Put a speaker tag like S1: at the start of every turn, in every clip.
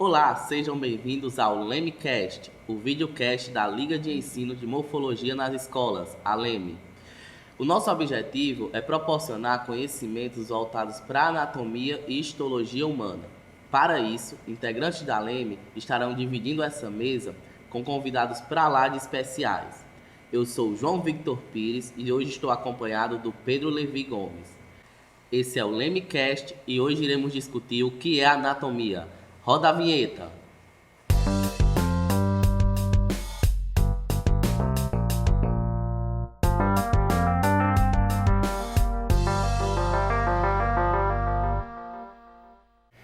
S1: Olá, sejam bem-vindos ao LEMcast, o videocast da Liga de Ensino de Morfologia nas Escolas, a LEME. O nosso objetivo é proporcionar conhecimentos voltados para a anatomia e histologia humana. Para isso, integrantes da LEME estarão dividindo essa mesa com convidados para lá de especiais. Eu sou João Victor Pires e hoje estou acompanhado do Pedro Levi Gomes. Esse é o LEMcast e hoje iremos discutir o que é anatomia. Roda a vinheta.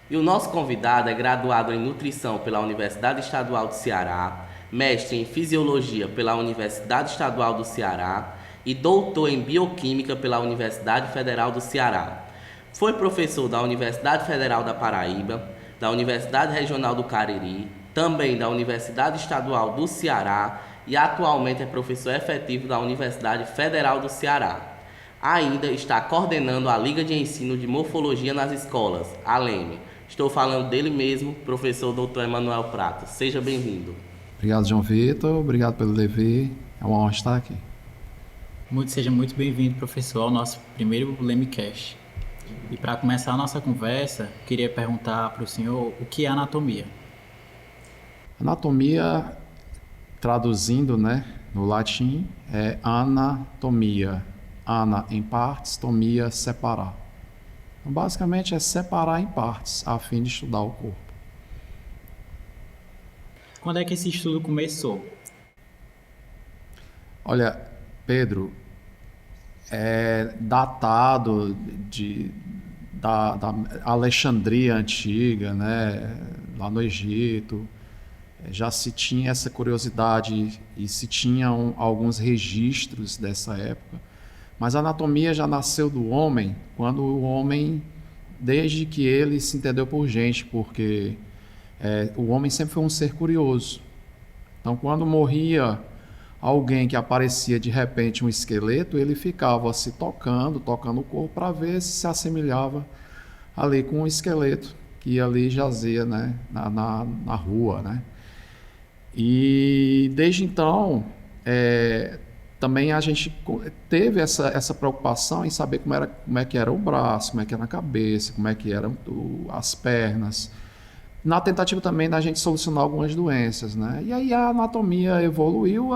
S1: E o nosso convidado é graduado em nutrição pela Universidade Estadual do Ceará, mestre em fisiologia pela Universidade Estadual do Ceará e doutor em bioquímica pela Universidade Federal do Ceará. Foi professor da Universidade Federal da Paraíba, da Universidade Regional do Cariri, também da Universidade Estadual do Ceará e atualmente é professor efetivo da Universidade Federal do Ceará. Ainda está coordenando a Liga de Ensino de Morfologia nas Escolas, a LEME. Estou falando dele mesmo, professor Dr. Emanuel Prata. Seja bem-vindo.
S2: Obrigado, João Vitor. Obrigado pelo Levi. É uma honra estar aqui.
S3: Seja muito bem-vindo, professor, ao nosso primeiro LEMcast. E para começar a nossa conversa, queria perguntar para o senhor o que é anatomia.
S2: Anatomia, traduzindo, no latim, é anatomia. Ana em partes, tomia separar. Então, basicamente é separar em partes, a fim de estudar o corpo.
S3: Quando é que esse estudo começou?
S2: Olha, Pedro, é datado da Alexandria antiga, lá no Egito. Já se tinha essa curiosidade e se tinham alguns registros dessa época. Mas a anatomia já nasceu do homem, quando o homem, desde que ele se entendeu por gente, porque o homem sempre foi um ser curioso. Então, quando morria alguém que aparecia de repente um esqueleto, ele ficava se tocando o corpo para ver se assemelhava ali com um esqueleto que ali jazia, na rua, E desde então também a gente teve essa preocupação em saber como é que era o braço, como é que era a cabeça, como é que eram as pernas, na tentativa também da gente solucionar algumas doenças, E aí a anatomia evoluiu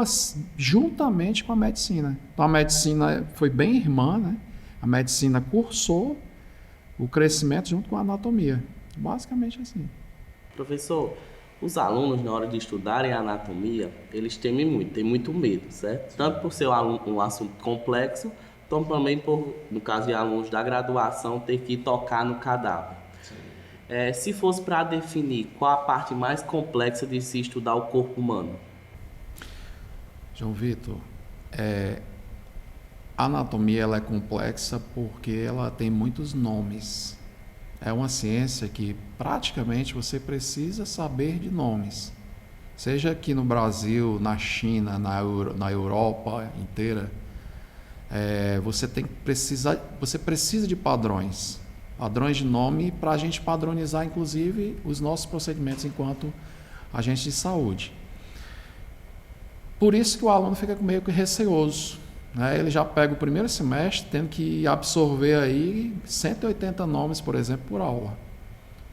S2: juntamente com a medicina. Então a medicina foi bem irmã, A medicina cursou o crescimento junto com a anatomia. Basicamente assim.
S1: Professor, os alunos, na hora de estudarem a anatomia, eles temem muito, têm muito medo, certo? Tanto por ser um assunto complexo, como também por, no caso de alunos da graduação, ter que tocar no cadáver. Se fosse para definir qual a parte mais complexa de se estudar o corpo humano?
S2: João Vitor, a anatomia ela é complexa porque ela tem muitos nomes. É uma ciência que praticamente você precisa saber de nomes. Seja aqui no Brasil, na China, na Europa inteira, você precisa de padrões de nome para a gente padronizar, inclusive, os nossos procedimentos enquanto agentes de saúde. Por isso que o aluno fica meio que receoso. Ele já pega o primeiro semestre tendo que absorver aí 180 nomes, por exemplo, por aula.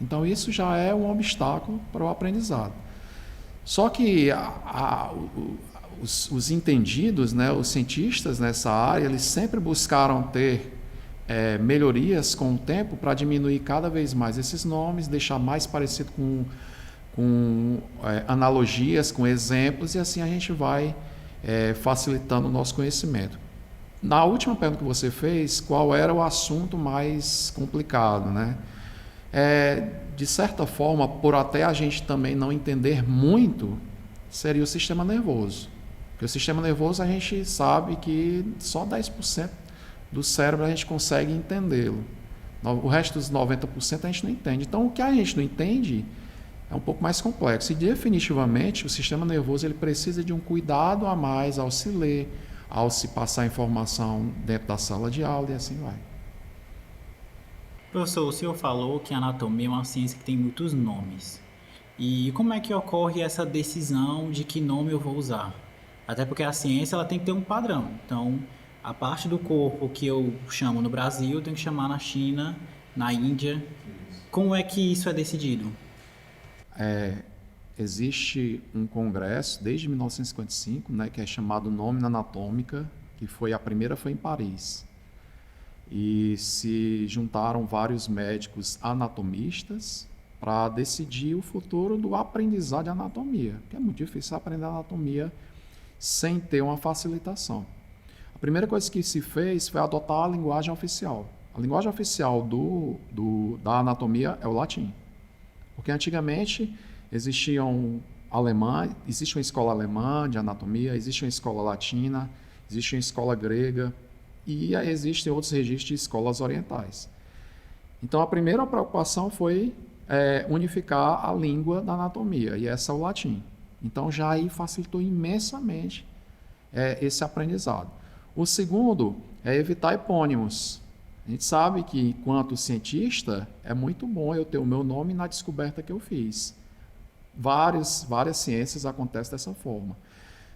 S2: Então isso já é um obstáculo para o aprendizado. Só que os entendidos, os cientistas nessa área, eles sempre buscaram ter melhorias com o tempo para diminuir cada vez mais esses nomes, deixar mais parecido com analogias, com exemplos, e assim a gente vai facilitando o nosso conhecimento. Na última pergunta que você fez, qual era o assunto mais complicado, de certa forma, por até a gente também não entender muito, seria o sistema nervoso. Porque o sistema nervoso a gente sabe que só 10% do cérebro a gente consegue entendê-lo. O resto dos 90% a gente não entende. Então, o que a gente não entende é um pouco mais complexo. E definitivamente o sistema nervoso ele precisa de um cuidado a mais ao se ler, ao se passar informação dentro da sala de aula e assim vai.
S3: Professor, o senhor falou que a anatomia é uma ciência que tem muitos nomes. E como é que ocorre essa decisão de que nome eu vou usar? Até porque a ciência ela tem que ter um padrão. Então, a parte do corpo que eu chamo no Brasil, eu tenho que chamar na China, na Índia. Como é que isso é decidido?
S2: Existe um congresso desde 1955, né, que é chamado Nomina Anatômica, que a primeira foi em Paris. E se juntaram vários médicos anatomistas para decidir o futuro do aprendizado de anatomia, que é muito difícil aprender anatomia sem ter uma facilitação. A primeira coisa que se fez foi adotar a linguagem oficial. A linguagem oficial da anatomia é o latim. Porque antigamente existe uma escola alemã de anatomia, existe uma escola latina, existe uma escola grega e existem outros registros de escolas orientais. Então a primeira preocupação foi unificar a língua da anatomia, e essa é o latim. Então já aí facilitou imensamente esse aprendizado. O segundo é evitar epônimos. A gente sabe que, enquanto cientista, é muito bom eu ter o meu nome na descoberta que eu fiz. Várias ciências acontecem dessa forma.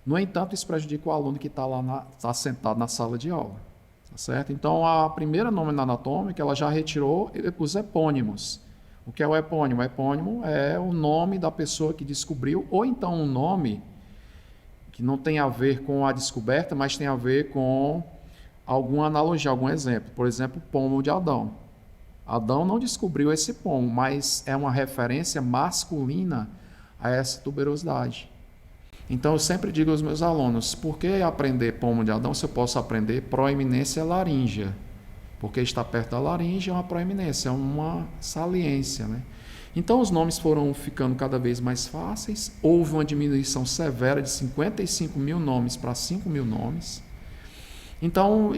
S2: No entanto, isso prejudica o aluno que está lá sentado na sala de aula. Tá certo? Então, a primeira nômina anatômica ela já retirou os epônimos. O que é o epônimo? O epônimo é o nome da pessoa que descobriu, ou então um nome que não tem a ver com a descoberta, mas tem a ver com alguma analogia, algum exemplo. Por exemplo, o pomo de Adão. Adão não descobriu esse pomo, mas é uma referência masculina a essa tuberosidade. Então, eu sempre digo aos meus alunos, por que aprender pomo de Adão se eu posso aprender proeminência laríngea? Porque está perto da laringe é uma proeminência, é uma saliência, né? Então, os nomes foram ficando cada vez mais fáceis. Houve uma diminuição severa de 55 mil nomes para 5 mil nomes. Então,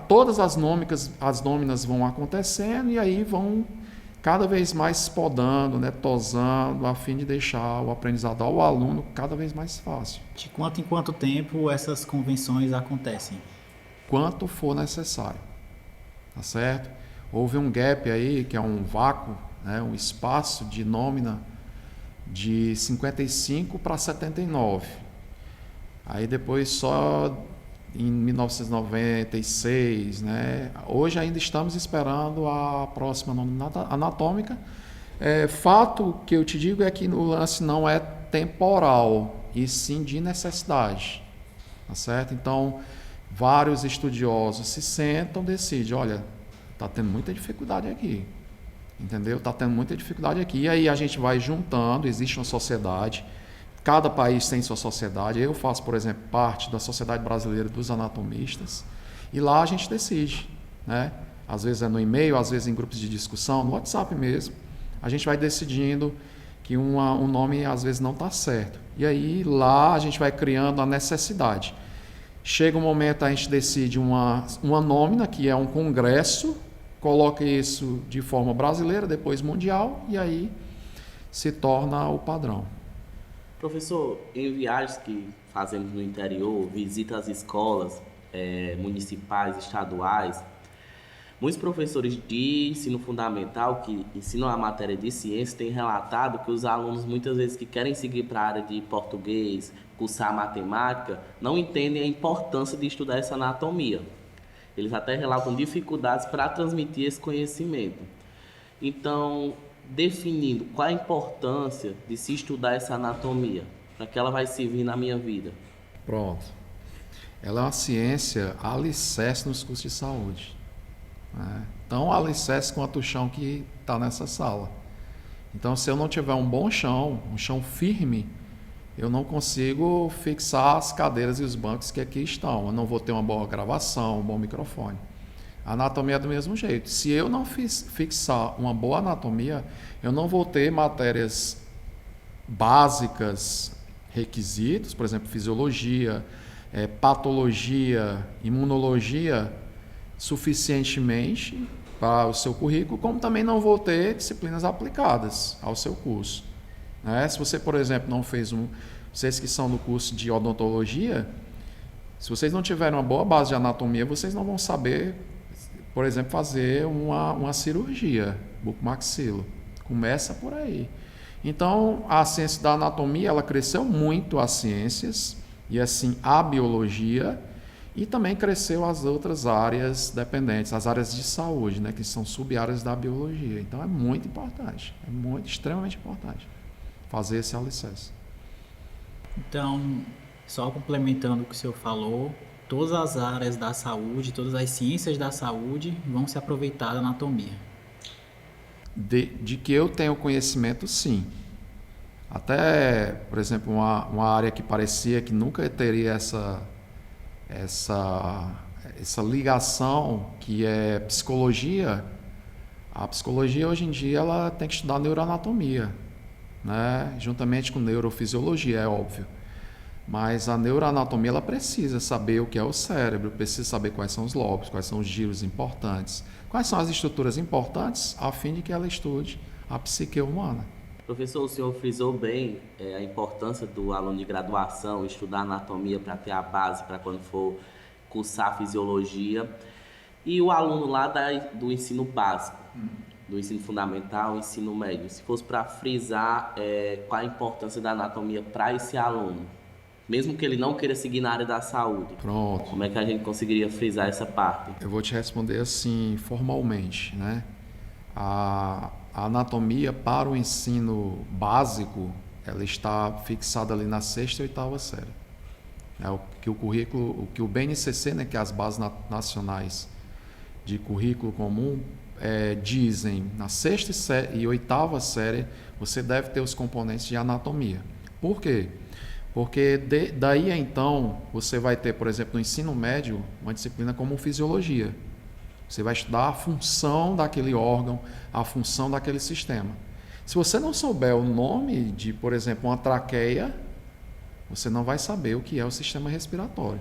S2: todas as nôminas vão acontecendo e aí vão cada vez mais podando, né, tosando, a fim de deixar o aprendizado ao aluno cada vez mais fácil.
S3: De quanto em quanto tempo essas convenções acontecem?
S2: Quanto for necessário, tá certo? Houve um gap aí, que é um vácuo, né, um espaço de nômina de 55 para 79. Aí depois só em 1996, né? Hoje ainda estamos esperando a próxima nômina anatômica. Fato que eu te digo é que o lance não é temporal, e sim de necessidade, tá certo? Então, vários estudiosos se sentam, decidem, olha, está tendo muita dificuldade aqui, entendeu? Está tendo muita dificuldade aqui. E aí a gente vai juntando, existe uma sociedade, cada país tem sua sociedade. Eu faço, por exemplo, parte da Sociedade Brasileira dos Anatomistas, e lá a gente decide, né? Às vezes é no e-mail, às vezes em grupos de discussão, no WhatsApp mesmo. A gente vai decidindo que um nome às vezes não está certo. E aí lá a gente vai criando a necessidade. Chega um momento, a gente decide uma nômina, que é um congresso, coloca isso de forma brasileira, depois mundial, e aí se torna o padrão.
S1: Professor, em viagens que fazemos no interior, visita às escolas municipais, estaduais, muitos professores de ensino fundamental que ensinam a matéria de ciência têm relatado que os alunos, muitas vezes, que querem seguir para a área de português, cursar matemática, não entendem a importância de estudar essa anatomia. Eles até relatam dificuldades para transmitir esse conhecimento. Então, definindo qual a importância de se estudar essa anatomia, para que ela vai servir na minha vida.
S2: Pronto. Ela é uma ciência alicerce nos cursos de saúde. Né? Tão alicerce quanto o chão que está nessa sala. Então, se eu não tiver um bom chão, um chão firme, eu não consigo fixar as cadeiras e os bancos que aqui estão. Eu não vou ter uma boa gravação, um bom microfone. A anatomia é do mesmo jeito. Se eu não fixar uma boa anatomia, eu não vou ter matérias básicas, requisitos, por exemplo, fisiologia, patologia, imunologia, suficientemente para o seu currículo, como também não vou ter disciplinas aplicadas ao seu curso. Se você, por exemplo, não fez vocês que são do curso de odontologia, se vocês não tiverem uma boa base de anatomia, vocês não vão saber, por exemplo, fazer uma cirurgia bucomaxilo. Começa por aí. Então, a ciência da anatomia, ela cresceu muito as ciências, e assim a biologia, e também cresceu as outras áreas dependentes, as áreas de saúde, né, que são sub-áreas da biologia. Então, é muito importante, extremamente importante fazer esse alicerce.
S3: Então, só complementando o que o senhor falou, todas as áreas da saúde, todas as ciências da saúde vão se aproveitar da anatomia.
S2: De que eu tenho conhecimento, sim. Até, por exemplo, uma área que parecia que nunca teria essa ligação, que é psicologia. A psicologia, hoje em dia, ela tem que estudar neuroanatomia, né? Juntamente com neurofisiologia, é óbvio. Mas a neuroanatomia, ela precisa saber o que é o cérebro, precisa saber quais são os lobos, quais são os giros importantes, quais são as estruturas importantes, a fim de que ela estude a psique humana.
S1: Professor, o senhor frisou bem a importância do aluno de graduação estudar anatomia para ter a base para quando for cursar fisiologia. E o aluno lá do ensino básico, do ensino fundamental, ensino médio, se fosse para frisar qual a importância da anatomia para esse aluno, mesmo que ele não queira seguir na área da saúde.
S2: Pronto.
S1: Como é que a gente conseguiria frisar essa parte?
S2: Eu vou te responder assim, formalmente, né? A anatomia para o ensino básico, ela está fixada ali na 6ª e 8ª série. O que o BNCC, né, que é as bases nacionais de currículo comum, dizem, na 6ª e 8ª série, você deve ter os componentes de anatomia. Por quê? Porque daí então, você vai ter, por exemplo, no ensino médio, uma disciplina como fisiologia. Você vai estudar a função daquele órgão, a função daquele sistema. Se você não souber o nome de, por exemplo, uma traqueia, você não vai saber o que é o sistema respiratório.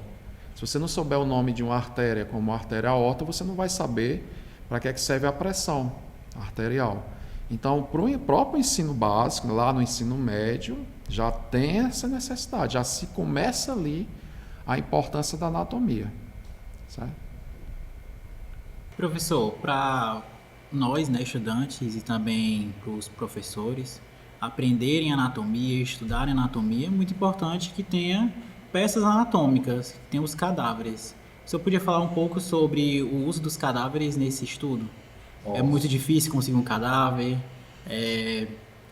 S2: Se você não souber o nome de uma artéria, como a artéria aorta, você não vai saber para que serve a pressão arterial. Então, para o próprio ensino básico, lá no ensino médio, já tem essa necessidade, já se começa ali a importância da anatomia, certo?
S3: Professor, para nós, né, estudantes e também para os professores aprenderem anatomia, estudarem anatomia, é muito importante que tenha peças anatômicas, que tenha os cadáveres. O senhor podia falar um pouco sobre o uso dos cadáveres nesse estudo?
S2: Nossa.
S3: É muito difícil conseguir um cadáver?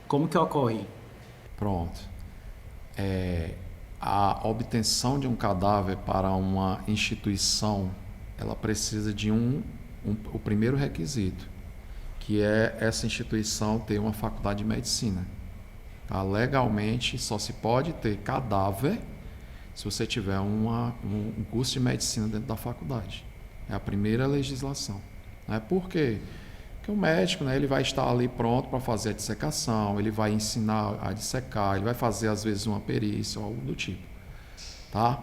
S3: Como que ocorre?
S2: Pronto. A obtenção de um cadáver para uma instituição, ela precisa de o primeiro requisito, que é essa instituição ter uma faculdade de medicina. Tá? Legalmente, só se pode ter cadáver se você tiver um curso de medicina dentro da faculdade. É a primeira legislação. Né? Por quê? Porque o médico, né, ele vai estar ali pronto para fazer a dissecação, ele vai ensinar a dissecar, ele vai fazer, às vezes, uma perícia ou algo do tipo. Tá?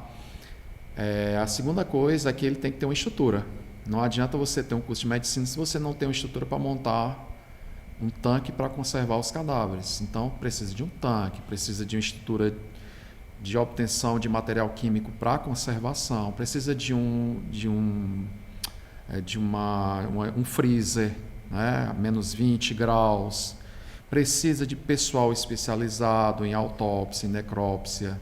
S2: A segunda coisa é que ele tem que ter uma estrutura. Não adianta você ter um curso de medicina se você não tem uma estrutura para montar um tanque para conservar os cadáveres. Então, precisa de um tanque, precisa de uma estrutura de obtenção de material químico para conservação, precisa de um freezer, né, a menos 20 graus, precisa de pessoal especializado em autópsia, em necrópsia.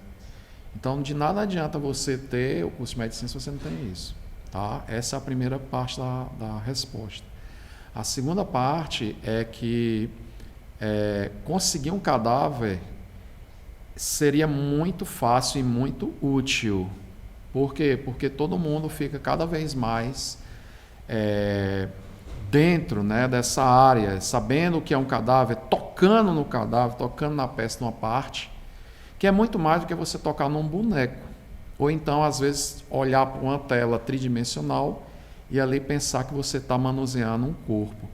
S2: Então, de nada adianta você ter o curso de medicina se você não tem isso. Tá? Essa é a primeira parte da resposta. A segunda parte é que conseguir um cadáver seria muito fácil e muito útil. Por quê? Porque todo mundo fica cada vez mais dentro, né, dessa área, sabendo o que é um cadáver, tocando no cadáver, tocando na peça de uma parte, que é muito mais do que você tocar num boneco. Ou então, às vezes, olhar para uma tela tridimensional e ali pensar que você está manuseando um corpo.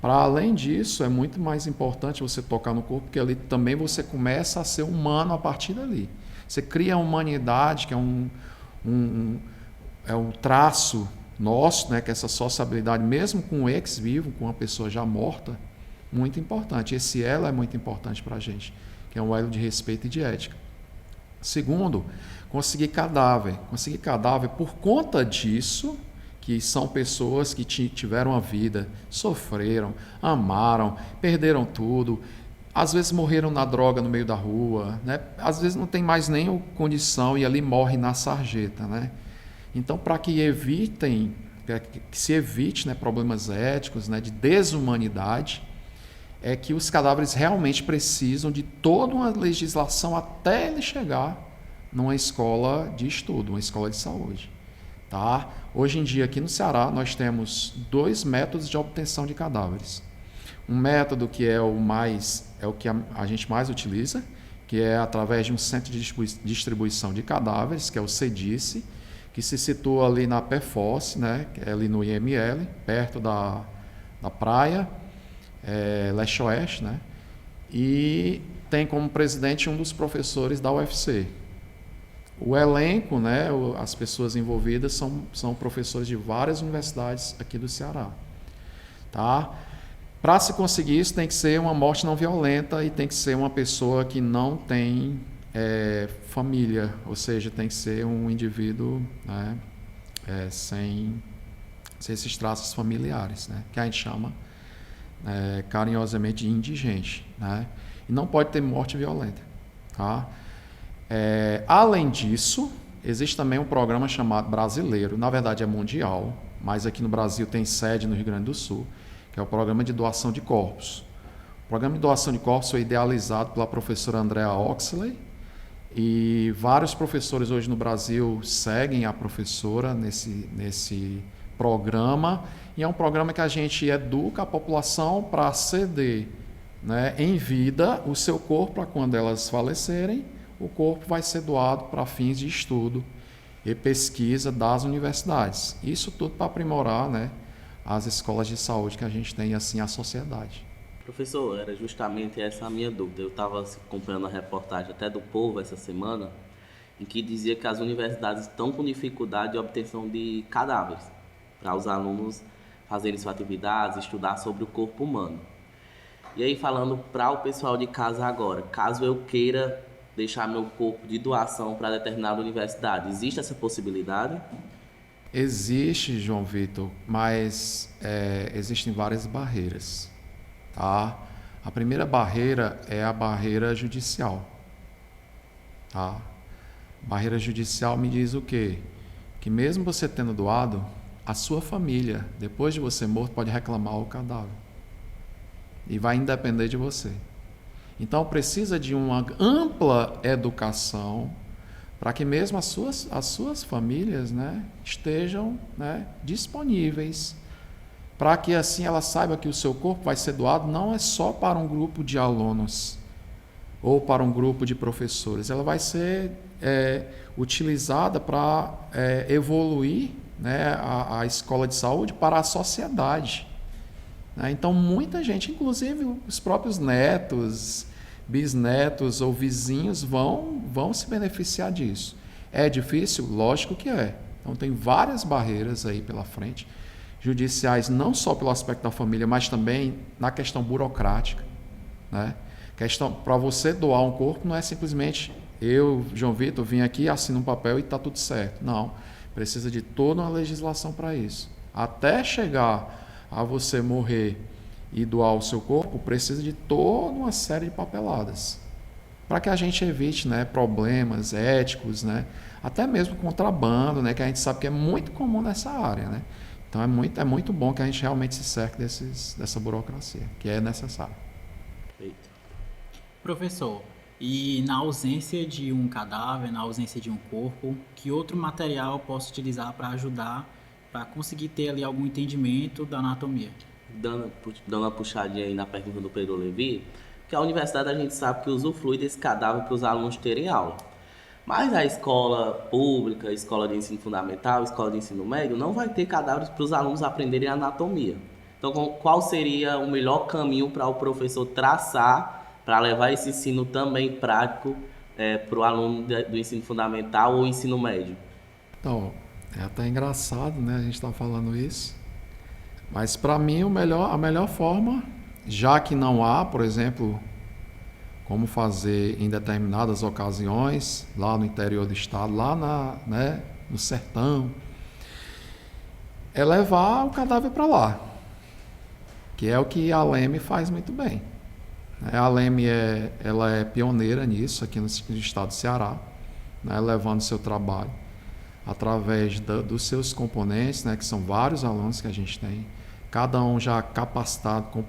S2: Para além disso, é muito mais importante você tocar no corpo, porque ali também você começa a ser humano a partir dali. Você cria a humanidade, que é um traço nosso, né, que é essa sociabilidade, mesmo com um ex-vivo, com uma pessoa já morta, muito importante. Esse elo é muito importante para a gente, que é um elo de respeito e de ética. Segundo, conseguir cadáver. Conseguir cadáver por conta disso, que são pessoas que tiveram a vida, sofreram, amaram, perderam tudo, às vezes morreram na droga no meio da rua, né? Às vezes não tem mais nem condição e ali morre na sarjeta, né? Então, para que se evite, né, problemas éticos, né, de desumanidade, é que os cadáveres realmente precisam de toda uma legislação até ele chegar numa escola de estudo, uma escola de saúde. Tá? Hoje em dia, aqui no Ceará, nós temos 2 métodos de obtenção de cadáveres. Um método que é o que a gente mais utiliza, que é através de um centro de distribuição de cadáveres, que é o CEDICE, que se situa ali na PEFOS, né, que é ali no IML, perto da praia, leste-oeste, né, e tem como presidente um dos professores da UFC. O elenco, né, as pessoas envolvidas são professores de várias universidades aqui do Ceará. Tá? Para se conseguir isso, tem que ser uma morte não violenta e tem que ser uma pessoa que não tem família, ou seja, tem que ser um indivíduo, né, sem esses traços familiares, né, que a gente chama carinhosamente de indigente. Né? E não pode ter morte violenta. Tá? Além disso, existe também um programa chamado brasileiro, na verdade é mundial, mas aqui no Brasil tem sede no Rio Grande do Sul, que é o Programa de Doação de Corpos. O Programa de Doação de Corpos foi idealizado pela professora Andrea Oxley e vários professores hoje no Brasil seguem a professora nesse programa, e é um programa que a gente educa a população para ceder, né, em vida o seu corpo para quando elas falecerem. O corpo vai ser doado para fins de estudo e pesquisa das universidades. Isso tudo para aprimorar, né, as escolas de saúde que a gente tem, assim, a sociedade.
S1: Professor, era justamente essa a minha dúvida. Eu estava acompanhando a reportagem até do Povo essa semana, em que dizia que as universidades estão com dificuldade de obtenção de cadáveres, para os alunos fazerem suas atividades, estudar sobre o corpo humano. E aí, falando para o pessoal de casa agora, caso eu queira deixar meu corpo de doação para determinada universidade, existe essa possibilidade?
S2: Existe, João Vitor, mas existem várias barreiras. Tá? A primeira barreira é a barreira judicial. Tá? Barreira judicial me diz o quê? Que mesmo você tendo doado, a sua família, depois de você morto, pode reclamar o cadáver. E vai independer de você. Então, precisa de uma ampla educação para que mesmo as suas famílias, né, estejam, né, disponíveis, para que assim ela saiba que o seu corpo vai ser doado não é só para um grupo de alunos ou para um grupo de professores, ela vai ser utilizada para evoluir, né, a escola de saúde para a sociedade. Né? Então, muita gente, inclusive os próprios netos, bisnetos ou vizinhos vão se beneficiar disso. É difícil? Lógico que é. Então tem várias barreiras aí pela frente, judiciais, não só pelo aspecto da família, mas também na questão burocrática. Né? Questão, para você doar um corpo não é simplesmente eu, João Vitor, vim aqui, assino um papel e está tudo certo. Não, precisa de toda uma legislação para isso. Até chegar a você morrer e doar o seu corpo, precisa de toda uma série de papeladas, para que a gente evite, né, problemas éticos, né, até mesmo contrabando, né, que a gente sabe que é muito comum nessa área. Né? Então é muito bom que a gente realmente se cerque dessa burocracia, que é necessária.
S1: Perfeito.
S3: Professor, e na ausência de um cadáver, na ausência de um corpo, que outro material eu posso utilizar para ajudar, para conseguir ter ali algum entendimento da anatomia?
S1: Dando uma puxadinha aí na pergunta do Pedro Levi, que a universidade a gente sabe que usufrui desse cadáver para os alunos terem aula. Mas a escola pública, a escola de ensino fundamental, a escola de ensino médio, não vai ter cadáveres para os alunos aprenderem anatomia. Então, qual seria o melhor caminho para o professor traçar para levar esse ensino também prático para o aluno do ensino fundamental ou ensino médio?
S2: Então, é até engraçado, né, a gente estar falando isso. Mas para mim a melhor forma, já que não há, por exemplo, como fazer em determinadas ocasiões, lá no interior do estado, lá no sertão, é levar o cadáver para lá, que é o que a Leme faz muito bem. A Leme ela é pioneira nisso aqui no estado do Ceará, né, levando seu trabalho através dos seus componentes, né, que são vários alunos que a gente tem, cada um já capacitado,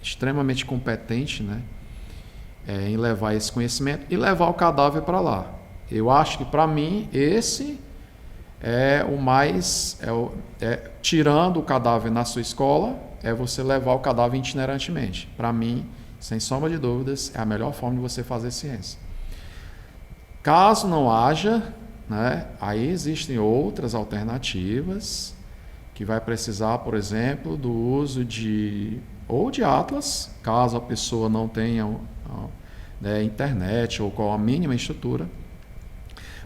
S2: extremamente competente, né, em levar esse conhecimento e levar o cadáver para lá. Eu acho que, para mim, esse é o mais... tirando o cadáver na sua escola, é você levar o cadáver itinerantemente. Para mim, sem sombra de dúvidas, é a melhor forma de você fazer ciência. Caso não haja, né, aí existem outras alternativas, que vai precisar, por exemplo, do uso de atlas, caso a pessoa não tenha internet ou com a mínima estrutura.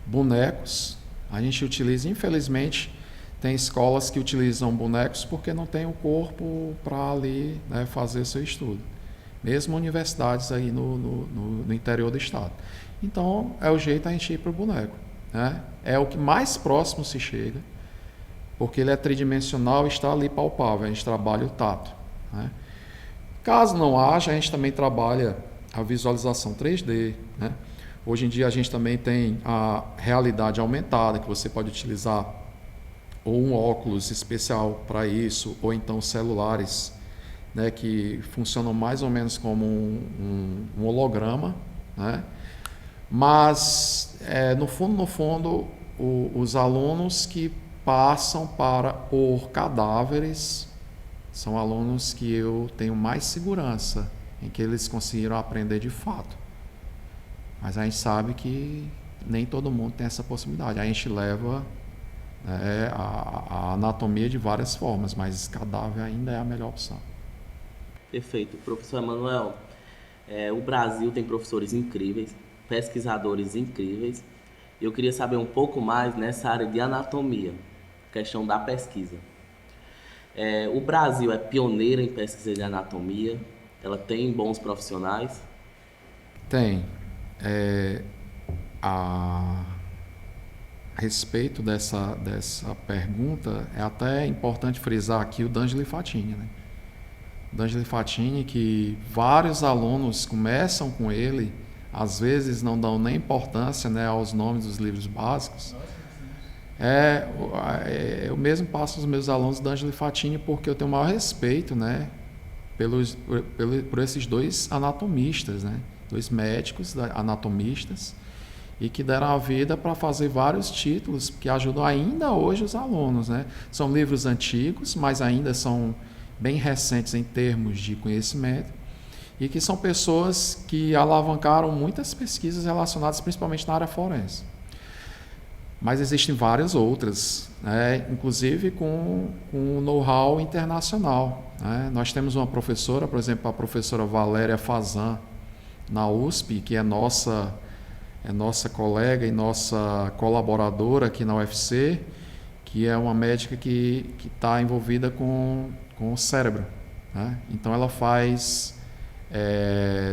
S2: Bonecos, a gente utiliza, infelizmente, tem escolas que utilizam bonecos porque não tem o corpo para ali, né, fazer seu estudo. Mesmo universidades aí no interior do estado. Então, é o jeito a gente ir para o boneco, né? É o que mais próximo se chega, porque ele é tridimensional e está ali palpável, a gente trabalha o tato, né? Caso não haja, a gente também trabalha a visualização 3D, né? Hoje em dia a gente também tem a realidade aumentada, que você pode utilizar ou um óculos especial para isso, ou então celulares, né, que funcionam mais ou menos como um holograma, né? Mas, no fundo, os alunos que passam por cadáveres são alunos que eu tenho mais segurança em que eles conseguiram aprender de fato. Mas a gente sabe que nem todo mundo tem essa possibilidade. A gente leva a anatomia de várias formas, mas cadáver ainda é a melhor opção.
S1: Perfeito. Professor Emanuel, o Brasil tem professores incríveis, pesquisadores incríveis. Eu queria saber um pouco mais nessa área de anatomia, questão da pesquisa. O Brasil é pioneiro em pesquisa de anatomia, ela tem bons profissionais?
S2: Tem. A respeito dessa pergunta, é até importante frisar aqui o D'Angelo Fatini, né? D'Angelo Fatini, que vários alunos começam com ele, às vezes não dão nem importância, né, aos nomes dos livros básicos. Eu mesmo passo os meus alunos D'Angelo Fatini porque eu tenho o maior respeito, né, por esses dois anatomistas, né, dois médicos anatomistas, e que deram a vida para fazer vários títulos que ajudam ainda hoje os alunos, né? São livros antigos, mas ainda são bem recentes em termos de conhecimento, e que são pessoas que alavancaram muitas pesquisas relacionadas principalmente na área forense. Mas existem várias outras, né? Inclusive com know-how internacional, né? Nós temos uma professora, por exemplo, a professora Valéria Fazan, na USP, que é nossa colega e nossa colaboradora aqui na UFC, que é uma médica que está envolvida com o cérebro, né? Então ela faz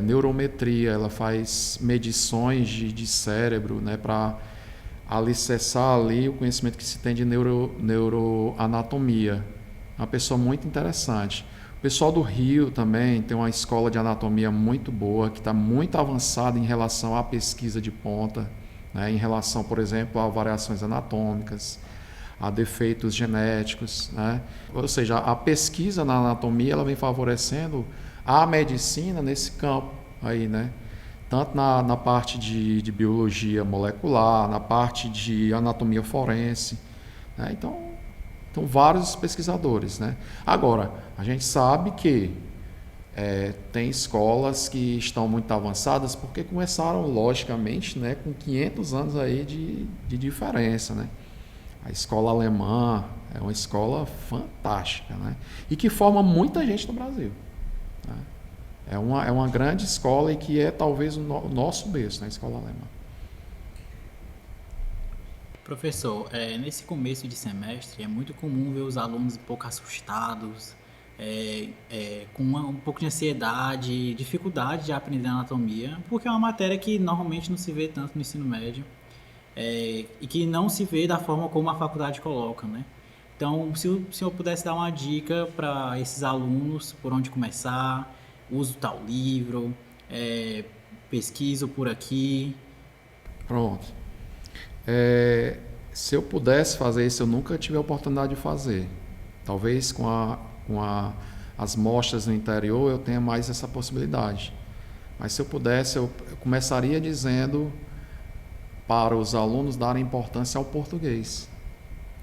S2: neurometria, ela faz medições de cérebro, né, para alicerçar ali o conhecimento que se tem de neuroanatomia. É uma pessoa muito interessante. O pessoal do Rio também tem uma escola de anatomia muito boa, que está muito avançada em relação à pesquisa de ponta, né, em relação, por exemplo, a variações anatômicas, a defeitos genéticos, né? Ou seja, a pesquisa na anatomia ela vem favorecendo a medicina nesse campo aí, né? Tanto na parte de biologia molecular, na parte de anatomia forense, né? Então vários pesquisadores, né? Agora, a gente sabe que tem escolas que estão muito avançadas porque começaram, logicamente, né, com 500 anos aí de diferença, né? A escola alemã é uma escola fantástica, né? E que forma muita gente no Brasil, né? É uma grande escola e que é talvez o nosso berço, né? A escola alemã.
S3: Professor, nesse começo de semestre é muito comum ver os alunos um pouco assustados, com um pouco de ansiedade, dificuldade de aprender anatomia, porque é uma matéria que normalmente não se vê tanto no ensino médio, e que não se vê da forma como a faculdade coloca, né? Então, se o senhor pudesse dar uma dica para esses alunos, por onde começar, uso tal livro, pesquiso por aqui.
S2: Pronto. Se eu pudesse fazer isso, eu nunca tive a oportunidade de fazer. Talvez as mostras no interior eu tenha mais essa possibilidade. Mas se eu pudesse, eu começaria dizendo para os alunos darem importância ao português.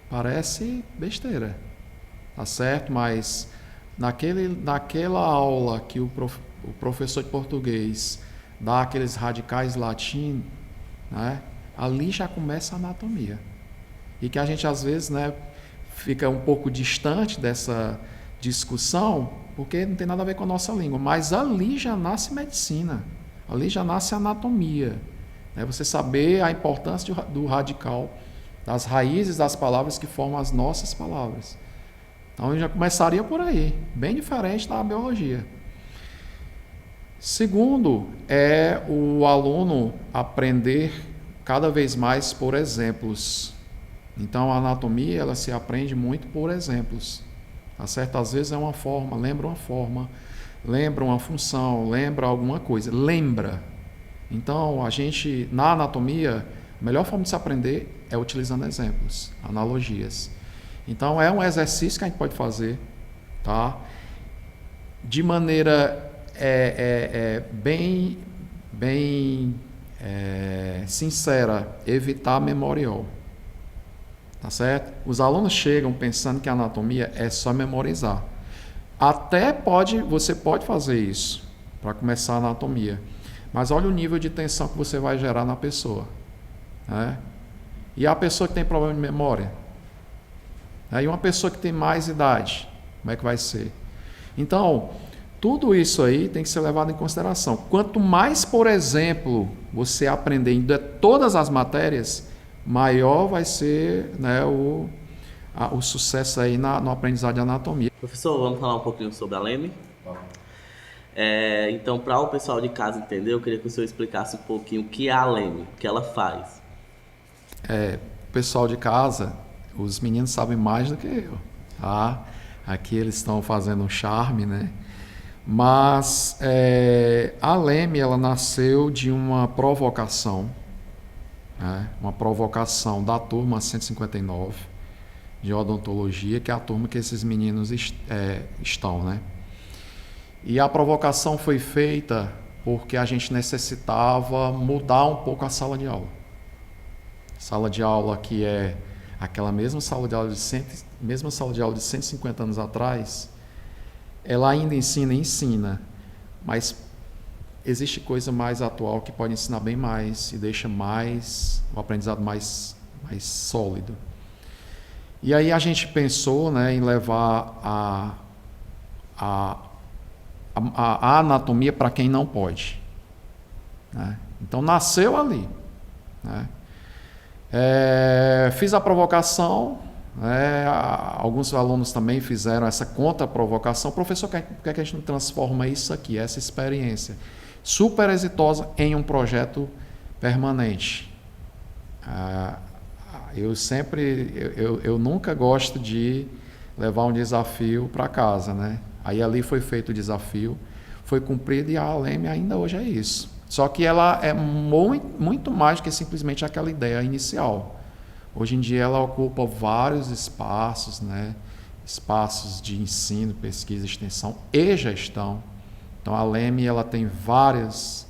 S2: Parece besteira, tá certo? Mas naquela aula que o professor de português dá aqueles radicais latinos, né? Ali já começa a anatomia. E que a gente às vezes, né, fica um pouco distante dessa discussão, porque não tem nada a ver com a nossa língua, mas ali já nasce medicina, ali já nasce anatomia, né? Você saber a importância do radical, das raízes das palavras que formam as nossas palavras. Então eu já começaria por aí, bem diferente da biologia. Segundo, é o aluno aprender cada vez mais por exemplos. Então a anatomia ela se aprende muito por exemplos. Tá certo? Às vezes é uma forma, lembra uma função, lembra alguma coisa, lembra. Então a gente, na anatomia, a melhor forma de se aprender é utilizando exemplos, analogias. Então é um exercício que a gente pode fazer, tá? De maneira bem sincera, evitar memorial. Tá certo? Os alunos chegam pensando que a anatomia é só memorizar. Você pode fazer isso para começar a anatomia, mas olha o nível de tensão que você vai gerar na pessoa, né? E a pessoa que tem problema de memória, e uma pessoa que tem mais idade, como é que vai ser? Então, tudo isso aí tem que ser levado em consideração. Quanto mais, por exemplo, você aprender em todas as matérias, maior vai ser, né, o sucesso aí no aprendizado de anatomia.
S1: Professor, vamos falar um pouquinho sobre a LEME? Então, para o pessoal de casa entender, eu queria que o senhor explicasse um pouquinho o que é a LEME, o que ela faz.
S2: O pessoal de casa, os meninos sabem mais do que eu, tá? Aqui eles estão fazendo um charme, né? Mas a LEME, ela nasceu de uma provocação, né? Uma provocação da turma 159 de odontologia, que é a turma que esses meninos estão, né? E a provocação foi feita porque a gente necessitava mudar um pouco a sala de aula. Sala de aula que é aquela mesma sala de aula de 150 anos atrás, ela ainda ensina, mas existe coisa mais atual que pode ensinar bem mais e deixa o aprendizado mais sólido. E aí a gente pensou, né, em levar a anatomia para quem não pode, né? Então nasceu ali, né? Fiz a provocação, né? Alguns alunos também fizeram essa contra-provocação. Professor, por que a gente não transforma isso aqui, essa experiência super exitosa, em um projeto permanente? Eu nunca gosto de levar um desafio para casa, né? Aí ali foi feito o desafio, foi cumprido, e a LEME ainda hoje é isso. Só que ela é muito mais do que simplesmente aquela ideia inicial. Hoje em dia ela ocupa vários espaços, né? Espaços de ensino, pesquisa, extensão e gestão. Então a LEME ela tem vários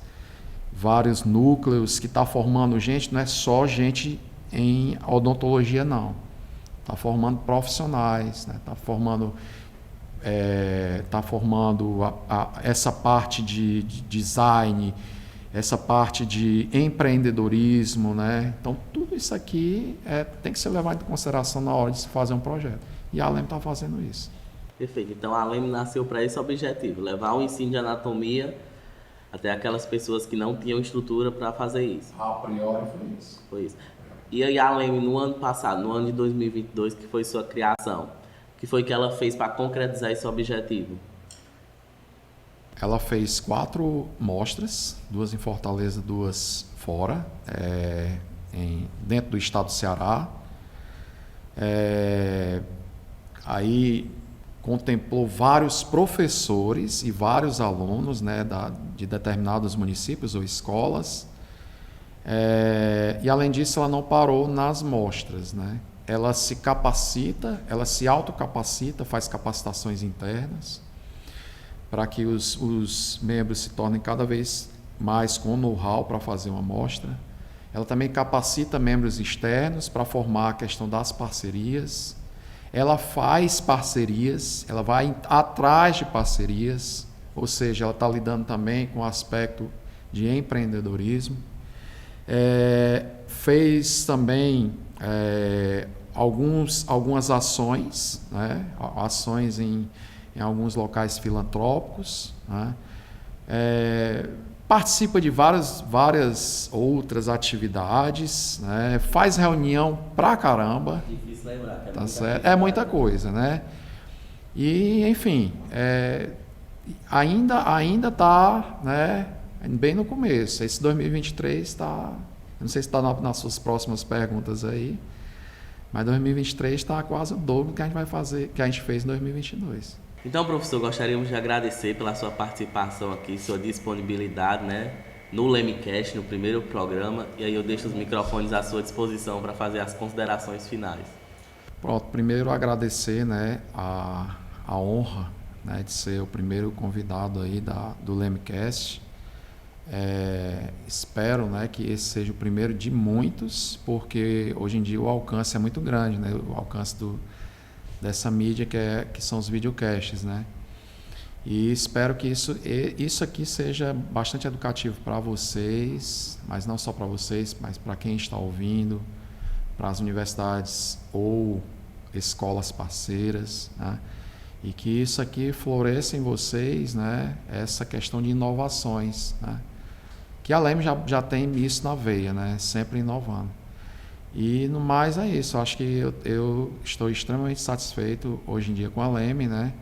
S2: núcleos que está formando gente, não é só gente em odontologia, não. Está formando profissionais, né? Está formando essa parte de design, essa parte de empreendedorismo, né? Então tudo isso aqui tem que ser levado em consideração na hora de se fazer um projeto. E a LEME está fazendo isso.
S1: Perfeito. Então a LEME nasceu para esse objetivo, levar o ensino de anatomia até aquelas pessoas que não tinham estrutura para fazer isso.
S2: A priori foi isso.
S1: E aí a LEME, no ano passado, no ano de 2022, que foi sua criação, o que foi que ela fez para concretizar esse objetivo?
S2: Ela fez 4 mostras, 2 em Fortaleza, 2 fora, dentro do estado do Ceará. Aí contemplou vários professores e vários alunos, né, de determinados municípios ou escolas. E além disso, ela não parou nas mostras, né? Ela se capacita, ela se autocapacita, faz capacitações internas para que os membros se tornem cada vez mais com know-how para fazer uma amostra. Ela também capacita membros externos para formar a questão das parcerias. Ela faz parcerias, ela vai atrás de parcerias, ou seja, ela está lidando também com o aspecto de empreendedorismo. Fez também algumas ações, né? Ações em alguns locais filantrópicos, né? Participa de várias outras atividades, né? Faz reunião pra caramba.
S1: Difícil lembrar.
S2: Tá certo? É muita coisa, né? E, enfim, ainda está, né, bem no começo. Esse 2023 está... Não sei se está nas suas próximas perguntas aí, mas 2023 está quase o dobro que a gente vai fazer, que a gente fez em 2022.
S1: Então, professor, gostaríamos de agradecer pela sua participação aqui, sua disponibilidade, né, no LemCast, no primeiro programa, e aí eu deixo os microfones à sua disposição para fazer as considerações finais.
S2: Pronto, primeiro agradecer, né, a honra, né, de ser o primeiro convidado aí do LemCast. Espero, né, que esse seja o primeiro de muitos, porque hoje em dia o alcance é muito grande, né, o alcance dessa mídia que são os videocasts, né? E espero que isso aqui seja bastante educativo para vocês, mas não só para vocês, mas para quem está ouvindo, para as universidades ou escolas parceiras, né? E que isso aqui floresça em vocês, né? Essa questão de inovações, né? Que a Leme já tem isso na veia, né? Sempre inovando. E no mais é isso. Acho que eu estou extremamente satisfeito hoje em dia com a Leme, né?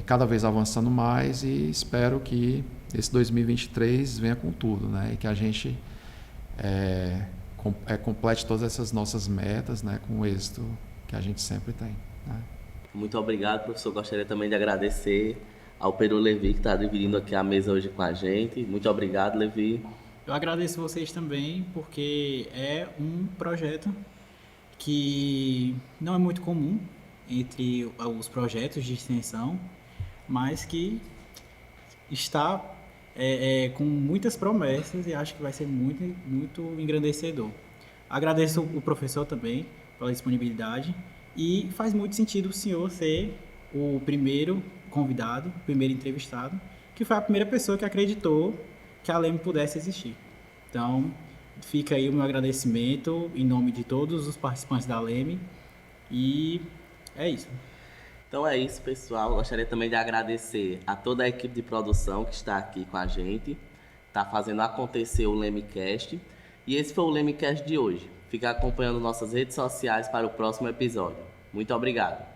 S2: Cada vez avançando mais, e espero que esse 2023 venha com tudo, né? E que a gente complete todas essas nossas metas, né? Com o êxito que a gente sempre tem, né?
S1: Muito obrigado, professor. Gostaria também de agradecer ao Pedro Levi, que está dividindo aqui a mesa hoje com a gente. Muito obrigado, Levi.
S3: Eu agradeço vocês também, porque é um projeto que não é muito comum entre os projetos de extensão, mas que está com muitas promessas, e acho que vai ser muito, muito engrandecedor. Agradeço o professor também pela disponibilidade, e faz muito sentido o senhor ser o primeiro convidado, o primeiro entrevistado, que foi a primeira pessoa que acreditou que a Leme pudesse existir. Então, fica aí o meu agradecimento em nome de todos os participantes da Leme, e é isso.
S1: Então é isso, pessoal. Gostaria também de agradecer a toda a equipe de produção que está aqui com a gente, está fazendo acontecer o LemCast, e esse foi o LemCast de hoje. Fica acompanhando nossas redes sociais para o próximo episódio. Muito obrigado.